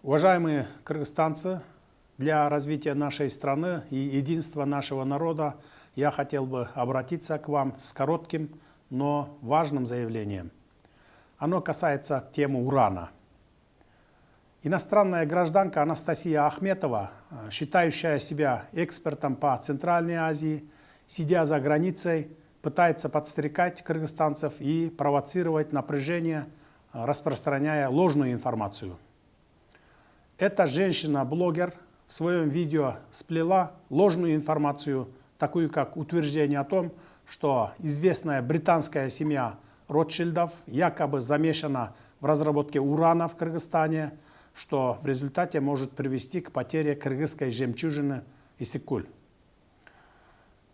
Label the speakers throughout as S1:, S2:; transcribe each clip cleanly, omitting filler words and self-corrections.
S1: Уважаемые кыргызстанцы, для развития нашей страны и единства нашего народа я хотел бы обратиться к вам с коротким, но важным заявлением. Оно касается темы урана. Иностранная гражданка Анастасия Ахметова, считающая себя экспертом по Центральной Азии, сидя за границей, пытается подстрекать кыргызстанцев и провоцировать напряжение, распространяя ложную информацию. Эта женщина-блогер в своем видео сплела ложную информацию, такую как утверждение о том, что известная британская семья Ротшильдов якобы замешана в разработке урана в Кыргызстане, что в результате может привести к потере кыргызской жемчужины Иссык-Куль.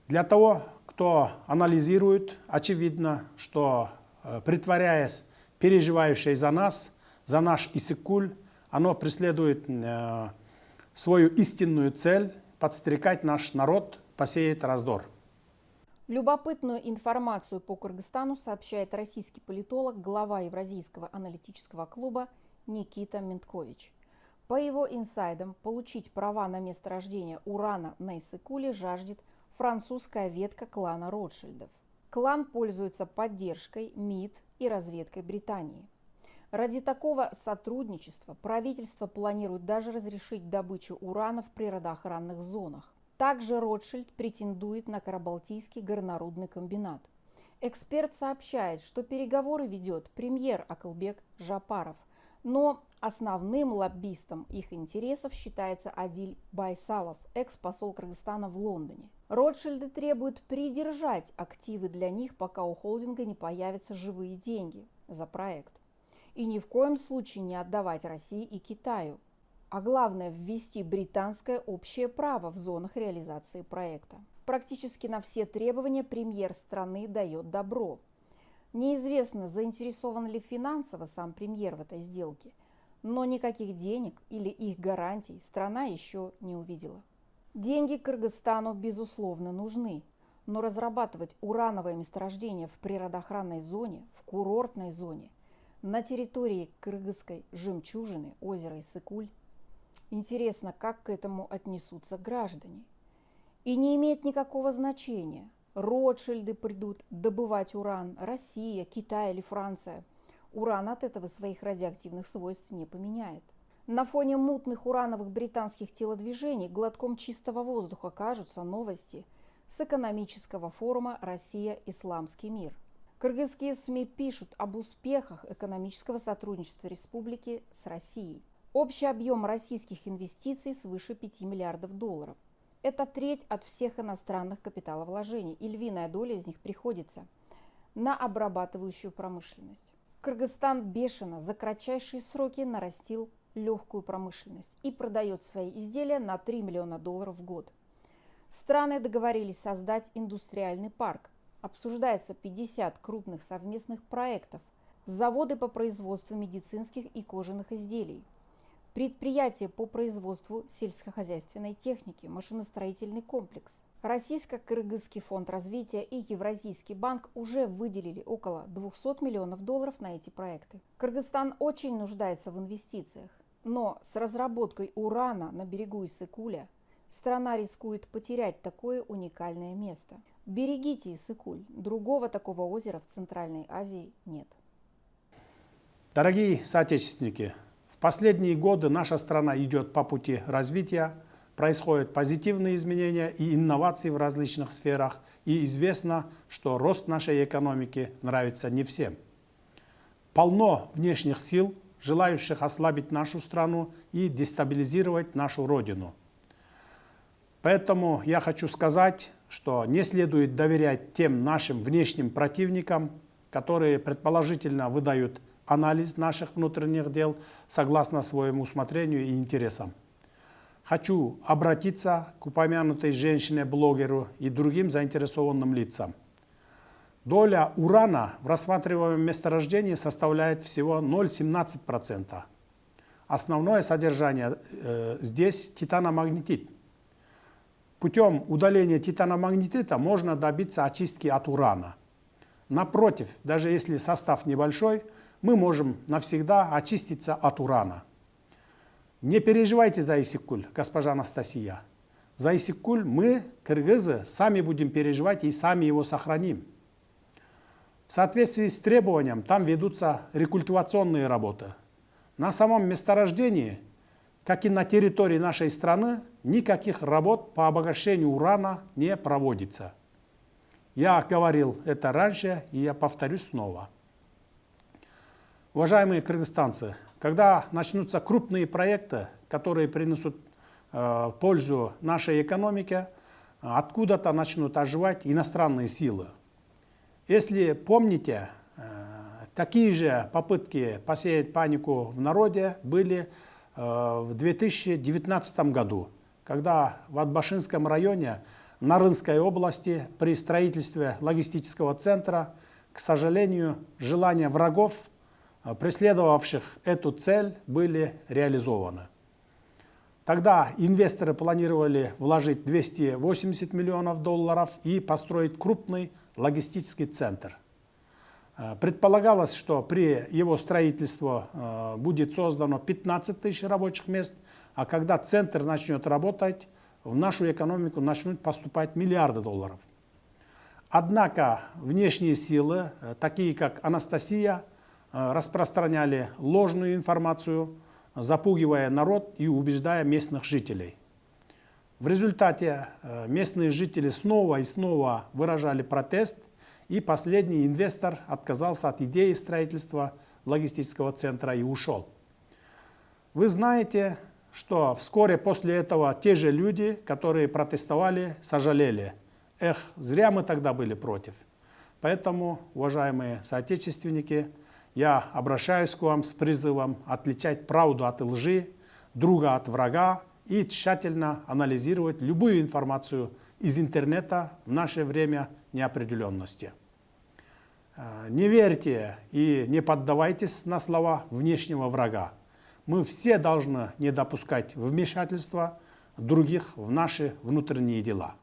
S1: Для того, кто анализирует, очевидно, что, притворяясь переживающей за нас, за наш Иссык-Куль, оно преследует свою истинную цель – подстрекать наш народ, посеять раздор.
S2: Любопытную информацию по Кыргызстану сообщает российский политолог, глава Евразийского аналитического клуба Никита Менткович. По его инсайдам, получить права на месторождение урана на Иссык-Куле жаждет французская ветка клана Ротшильдов. Клан пользуется поддержкой МИД и разведкой Британии. Ради такого сотрудничества правительство планирует даже разрешить добычу урана в природоохранных зонах. Также Ротшильд претендует на Карабалтийский горнорудный комбинат. Эксперт сообщает, что переговоры ведет премьер Акылбек Жапаров, но основным лоббистом их интересов считается Адиль Байсалов, экс-посол Кыргызстана в Лондоне. Ротшильды требуют придержать активы для них, пока у холдинга не появятся живые деньги за проект. И ни в коем случае не отдавать России и Китаю. А главное, ввести британское общее право в зонах реализации проекта. Практически на все требования премьер страны дает добро. Неизвестно, заинтересован ли финансово сам премьер в этой сделке, но никаких денег или их гарантий страна еще не увидела. Деньги Кыргызстану, безусловно, нужны, но разрабатывать урановое месторождение в природоохранной зоне, в курортной зоне, на территории кыргызской жемчужины, озера Иссык-Куль, интересно, как к этому отнесутся граждане. И не имеет никакого значения, Ротшильды придут добывать уран, Россия, Китай или Франция. Уран от этого своих радиоактивных свойств не поменяет. На фоне мутных урановых британских телодвижений глотком чистого воздуха кажутся новости с экономического форума «Россия. Исламский мир». Кыргызские СМИ пишут об успехах экономического сотрудничества республики с Россией. Общий объем российских инвестиций свыше 5 миллиардов долларов. Это треть от всех иностранных капиталовложений, и львиная доля из них приходится на обрабатывающую промышленность. Кыргызстан бешено за кратчайшие сроки нарастил легкую промышленность и продает свои изделия на 3 миллиона долларов в год. Страны договорились создать индустриальный парк. Обсуждается 50 крупных совместных проектов, заводы по производству медицинских и кожаных изделий, предприятия по производству сельскохозяйственной техники, машиностроительный комплекс. Российско-Кыргызский фонд развития и Евразийский банк уже выделили около 200 миллионов долларов на эти проекты. Кыргызстан очень нуждается в инвестициях, но с разработкой урана на берегу Иссык-Куля страна рискует потерять такое уникальное место. Берегите Иссык-Куль, другого такого озера в Центральной Азии нет.
S1: Дорогие соотечественники, в последние годы наша страна идет по пути развития, происходят позитивные изменения и инновации в различных сферах, и известно, что рост нашей экономики нравится не всем. Полно внешних сил, желающих ослабить нашу страну и дестабилизировать нашу родину. Поэтому я хочу сказать, что не следует доверять тем нашим внешним противникам, которые предположительно выдают анализ наших внутренних дел согласно своему усмотрению и интересам. Хочу обратиться к упомянутой женщине-блогеру и другим заинтересованным лицам. Доля урана в рассматриваемом месторождении составляет всего 0,17%. Основное содержание здесь титаномагнетит. Путем удаления титаномагнетита можно добиться очистки от урана. Напротив, даже если состав небольшой, мы можем навсегда очиститься от урана. Не переживайте за Иссык-Куль, госпожа Анастасия. За Иссык-Куль мы, кыргызы, сами будем переживать и сами его сохраним. В соответствии с требованием там ведутся рекультивационные работы. На самом месторождении, как и на территории нашей страны, никаких работ по обогащению урана не проводится. Я говорил это раньше, и я повторюсь снова. Уважаемые кыргызстанцы, когда начнутся крупные проекты, которые принесут пользу нашей экономике, откуда-то начнут оживать иностранные силы. Если помните, такие же попытки посеять панику в народе были в 2019 году, когда в Атбашинском районе Нарынской области при строительстве логистического центра, к сожалению, желания врагов, преследовавших эту цель, были реализованы. Тогда инвесторы планировали вложить 280 миллионов долларов и построить крупный логистический центр. Предполагалось, что при его строительстве будет создано 15 тысяч рабочих мест, а когда центр начнет работать, в нашу экономику начнут поступать миллиарды долларов. Однако внешние силы, такие как Анастасия, распространяли ложную информацию, запугивая народ и убеждая местных жителей. В результате местные жители снова и снова выражали протест, и последний инвестор отказался от идеи строительства логистического центра и ушел. Вы знаете, что вскоре после этого те же люди, которые протестовали, сожалели. Эх, зря мы тогда были против. Поэтому, уважаемые соотечественники, я обращаюсь к вам с призывом отличать правду от лжи, друга от врага и тщательно анализировать любую информацию из интернета в наше время неопределенности. Не верьте и не поддавайтесь на слова внешнего врага. Мы все должны не допускать вмешательства других в наши внутренние дела.